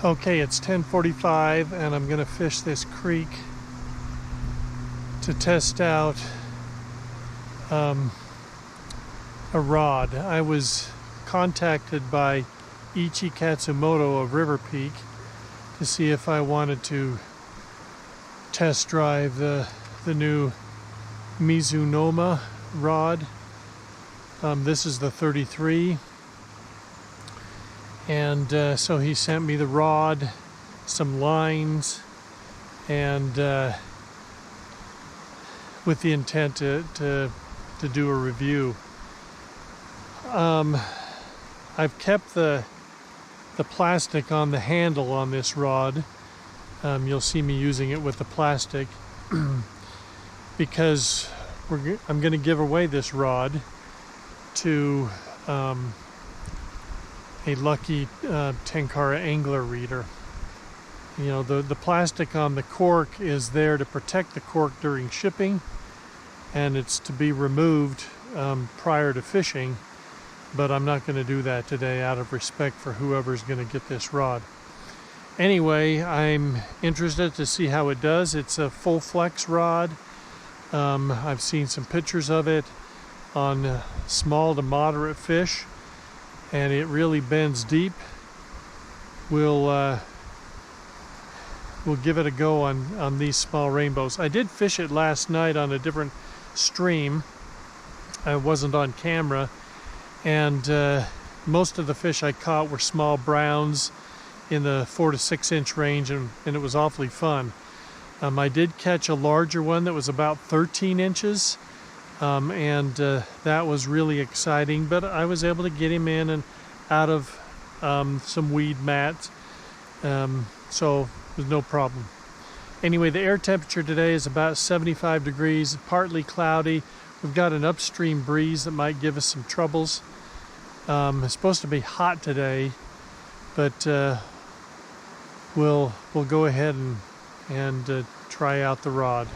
Okay, it's 10:45 and I'm gonna fish this creek to test out a rod. I was contacted by Ichi Katsumoto of River Peak to see if I wanted to test drive the new Mizunoma rod. This is the 33. And so he sent me the rod, some lines, and with the intent to do a review. I've kept the plastic on the handle on this rod. You'll see me using it with the plastic because I'm going to give away this rod to a lucky Tenkara angler reader. You know, the plastic on the cork is there to protect the cork during shipping, and it's to be removed prior to fishing, but I'm not going to do that today out of respect for whoever's going to get this rod. Anyway, I'm interested to see how it does. It's a full flex rod. I've seen some pictures of it on small to moderate fish, and it really bends deep. We'll give it a go on these small rainbows. I did fish it last night on a different stream. I wasn't on camera, and most of the fish I caught were small browns in the 4 to 6 inch range, and it was awfully fun. I did catch a larger one that was about 13 inches. And that was really exciting, but I was able to get him in and out of some weed mats, so it was no problem. Anyway, the air temperature today is about 75 degrees, partly cloudy. We've got an upstream breeze that might give us some troubles. It's supposed to be hot today, but we'll go ahead and try out the rod.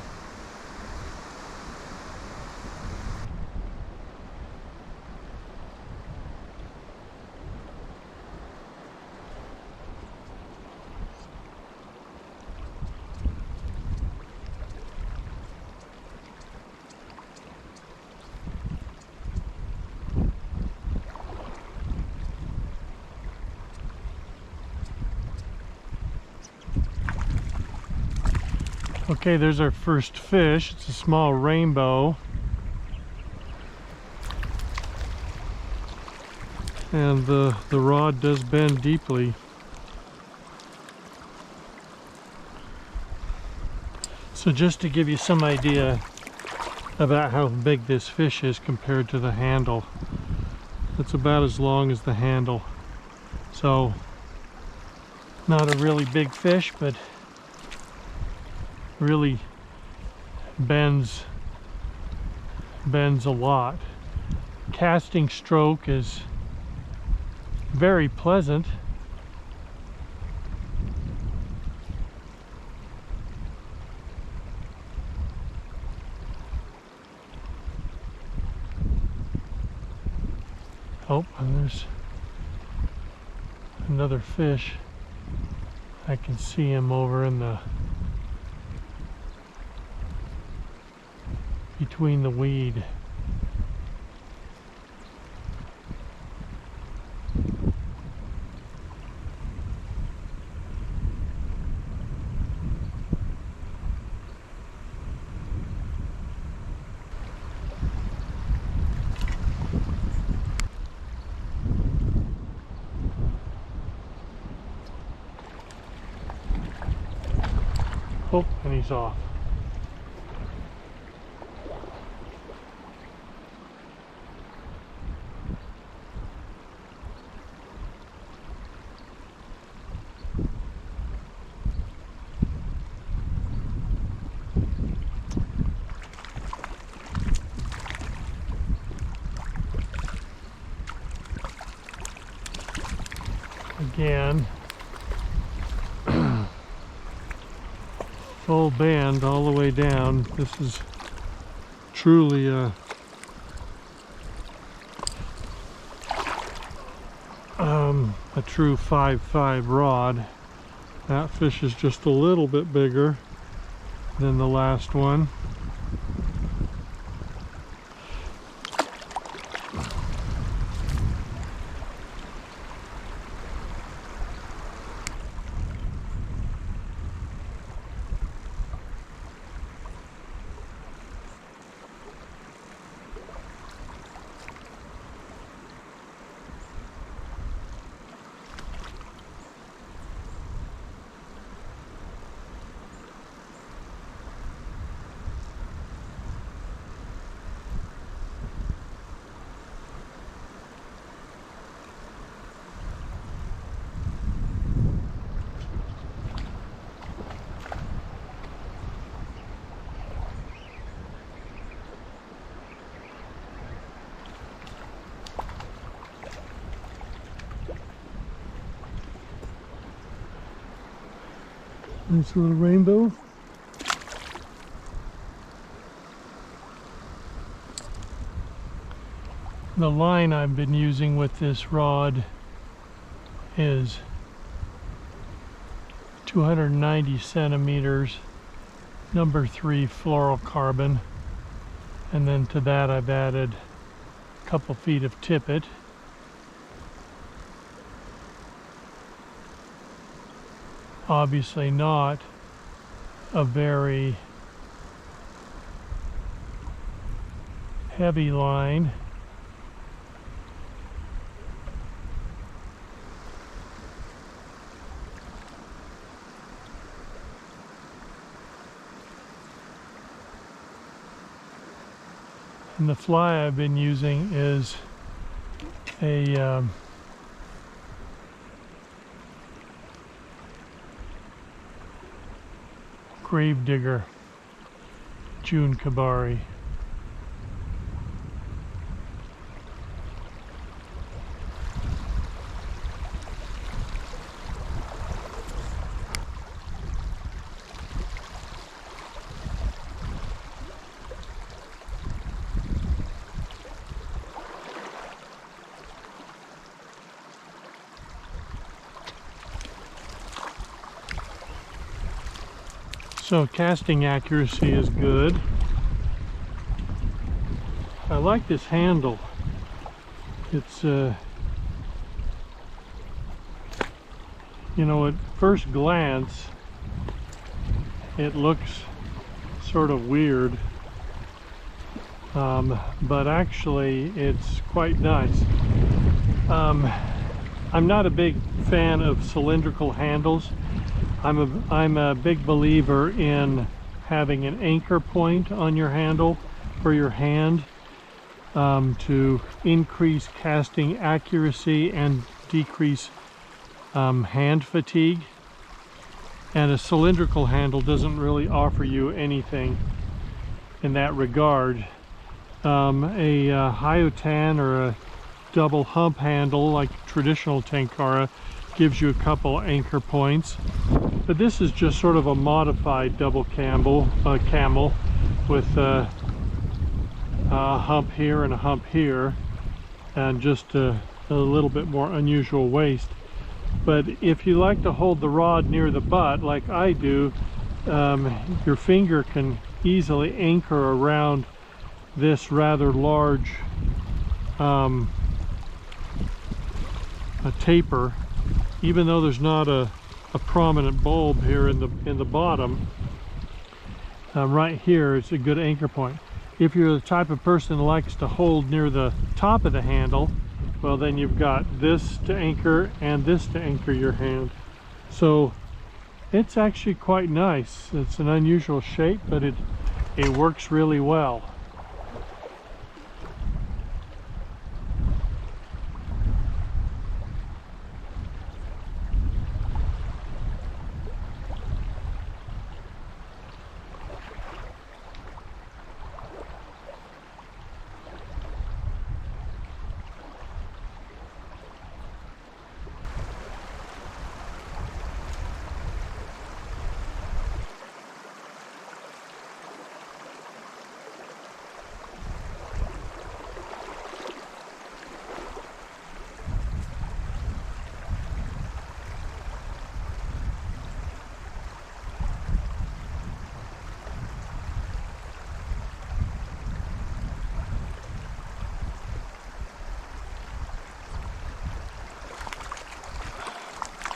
Okay, there's our first fish. It's a small rainbow. And the rod does bend deeply. So just to give you some idea about how big this fish is compared to the handle, it's about as long as the handle. So not a really big fish, but really bends a lot. Casting stroke is very pleasant. Oh, and there's another fish. I can see him over in the between the weed. Oh, and he's off. Again, full bend all the way down. This is truly a true 5.5 rod. That fish is just a little bit bigger than the last one. Nice little rainbow. The line I've been using with this rod is 290 centimeters, number 3 fluorocarbon, and then to that I've added a couple feet of tippet. Obviously not a very heavy line. And the fly I've been using is a Gravedigger June Kabari. So casting accuracy is good. I like this handle. It's you know, at first glance it looks sort of weird, but actually it's quite nice. I'm not a big fan of cylindrical handles. I'm a big believer in having an anchor point on your handle for your hand to increase casting accuracy and decrease hand fatigue. And a cylindrical handle doesn't really offer you anything in that regard. A Hyotan or a double hump handle like traditional Tenkara gives you a couple anchor points, but this is just sort of a modified double camel with a hump here and a hump here, and just a little bit more unusual waist. But if you like to hold the rod near the butt like I do, your finger can easily anchor around this rather large a taper. Even though there's not a prominent bulb here in the bottom, right here is a good anchor point. If you're the type of person who likes to hold near the top of the handle, well, then you've got this to anchor and this to anchor your hand. So it's actually quite nice. It's an unusual shape, but it works really well.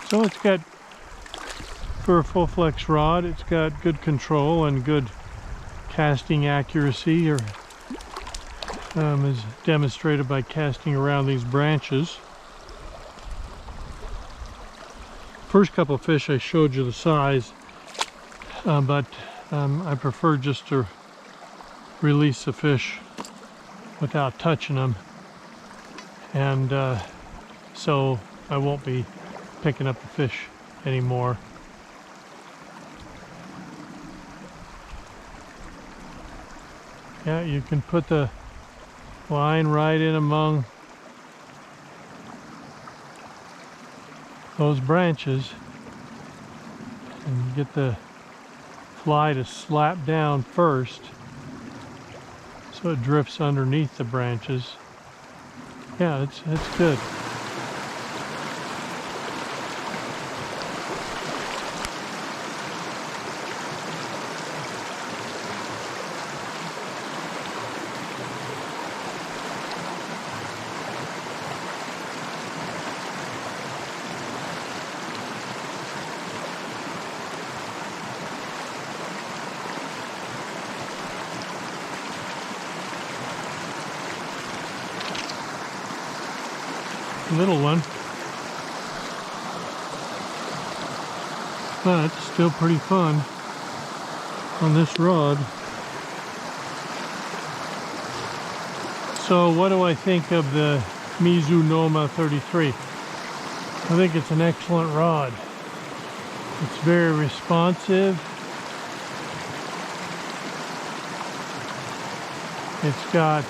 So it's got, for a full flex rod, it's got good control and good casting accuracy, or is demonstrated by casting around these branches. First couple of fish I showed you the size, but I prefer just to release the fish without touching them, and so I won't be picking up the fish anymore. Yeah, you can put the line right in among those branches and get the fly to slap down first so it drifts underneath the branches. Yeah, it's good. Little one, but still pretty fun on this rod. So what do I think of the Mizunoma 33? I think it's an excellent rod. It's very responsive. It's got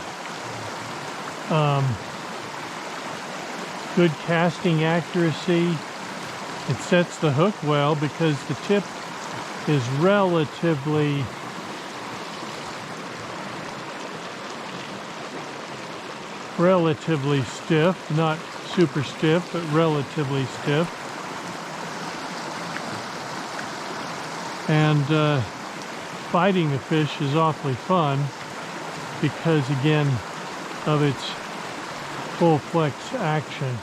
good casting accuracy. It sets the hook well because the tip is relatively stiff, not super stiff, but relatively stiff. And fighting the fish is awfully fun because, again, of its full flex action.